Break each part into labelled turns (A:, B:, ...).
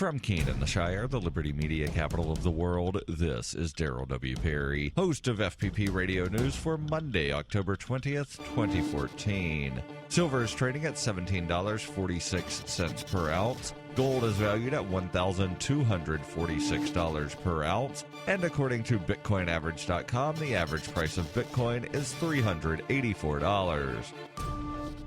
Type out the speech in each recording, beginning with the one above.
A: From Keene in the Shire, the Liberty Media capital of the world, this is Daryl W. Perry, host of FPP Radio News for Monday, October 20th, 2014. Silver is trading at $17.46 per ounce. Gold is valued at $1,246 per ounce. And according to BitcoinAverage.com, the average price of Bitcoin is $384.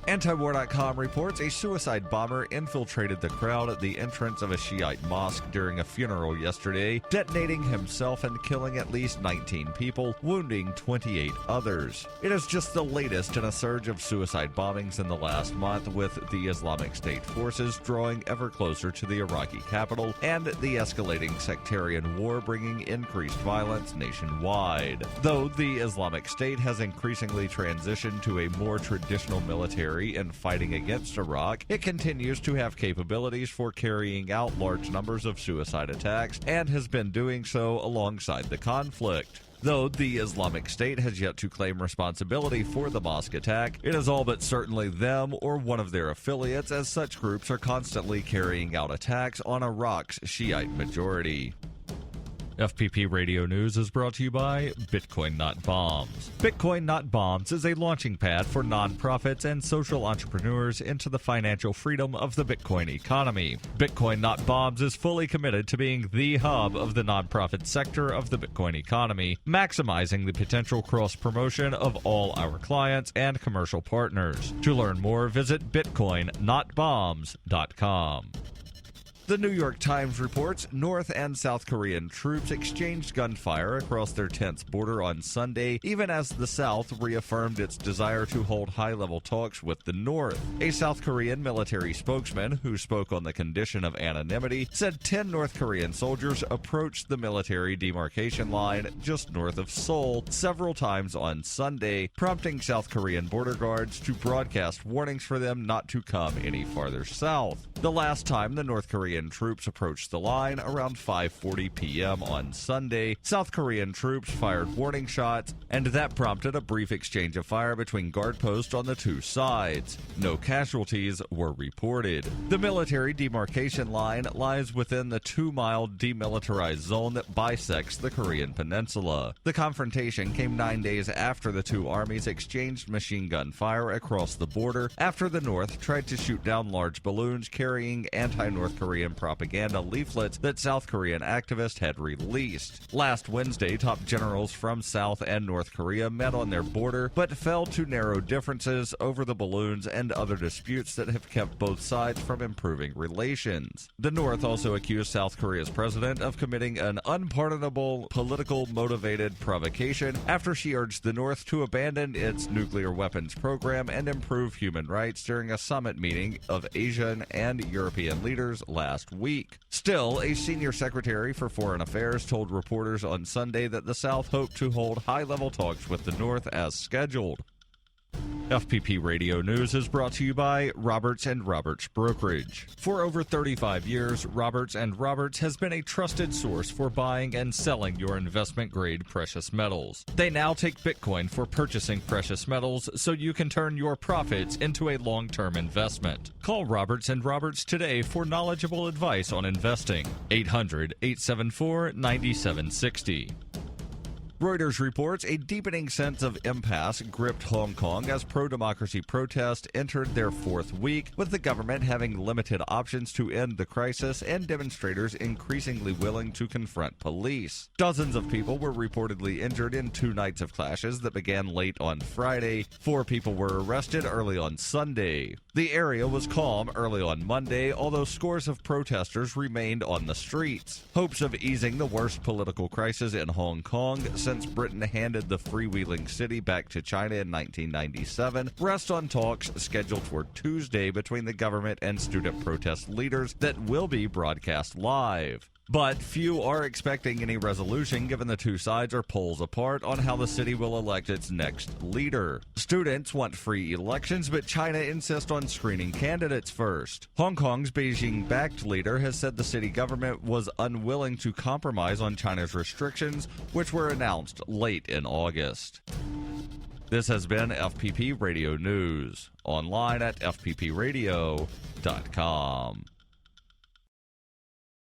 A: Antiwar.com reports a suicide bomber infiltrated the crowd at the entrance of a Shiite mosque during a funeral yesterday, detonating himself and killing at least 19 people, wounding 28 others. It is just the latest in a surge of suicide bombings in the last month, with the Islamic State forces drawing ever closer to the Iraqi capital and the escalating sectarian war bringing increased violence nationwide. Though the Islamic State has increasingly transitioned to a more traditional military in fighting against Iraq, it continues to have capabilities for carrying out large numbers of suicide attacks and has been doing so alongside the conflict. Though the Islamic State has yet to claim responsibility for the mosque attack, it is all but certainly them or one of their affiliates, as such groups are constantly carrying out attacks on Iraq's Shiite majority. FPP Radio News is brought to you by Bitcoin Not Bombs. Bitcoin Not Bombs is a launching pad for nonprofits and social entrepreneurs into the financial freedom of the Bitcoin economy. Bitcoin Not Bombs is fully committed to being the hub of the nonprofit sector of the Bitcoin economy, maximizing the potential cross-promotion of all our clients and commercial partners. To learn more, visit bitcoinnotbombs.com. The New York Times reports North and South Korean troops exchanged gunfire across their tense border on Sunday, even as the South reaffirmed its desire to hold high-level talks with the North. A South Korean military spokesman, who spoke on the condition of anonymity, said 10 North Korean soldiers approached the military demarcation line just north of Seoul several times on Sunday, prompting South Korean border guards to broadcast warnings for them not to come any farther south. The last time the North Korean troops approached the line, around 5:40 p.m. on Sunday, South Korean troops fired warning shots, and that prompted a brief exchange of fire between guard posts on the two sides. No casualties were reported. The military demarcation line lies within the 2-mile demilitarized zone that bisects the Korean peninsula. The confrontation came 9 days after the two armies exchanged machine gun fire across the border after the North tried to shoot down large balloons carrying anti-North Korean propaganda leaflets that South Korean activists had released. Last Wednesday, top generals from South and North Korea met on their border, but fell to narrow differences over the balloons and other disputes that have kept both sides from improving relations. The North also accused South Korea's president of committing an unpardonable, political-motivated provocation after she urged the North to abandon its nuclear weapons program and improve human rights during a summit meeting of Asian and European leaders last week. Still, a senior secretary for Foreign Affairs told reporters on Sunday that the South hoped to hold high-level talks with the North as scheduled. FPP Radio News is brought to you by Roberts & Roberts Brokerage. For over 35 years, Roberts & Roberts has been a trusted source for buying and selling your investment-grade precious metals. They now take Bitcoin for purchasing precious metals so you can turn your profits into a long-term investment. Call Roberts & Roberts today for knowledgeable advice on investing. 800-874-9760. Reuters reports a deepening sense of impasse gripped Hong Kong as pro-democracy protests entered their fourth week, with the government having limited options to end the crisis and demonstrators increasingly willing to confront police. Dozens of people were reportedly injured in 2 nights of clashes that began late on Friday. 4 people were arrested early on Sunday. The area was calm early on Monday, although scores of protesters remained on the streets. Hopes of easing the worst political crisis in Hong Kong since Britain handed the freewheeling city back to China in 1997 rest on talks scheduled for Tuesday between the government and student protest leaders that will be broadcast live. But few are expecting any resolution given the two sides are poles apart on how the city will elect its next leader. Students want free elections, but China insists on screening candidates first. Hong Kong's Beijing-backed leader has said the city government was unwilling to compromise on China's restrictions, which were announced late in August. This has been FPP Radio News, online at fppradio.com.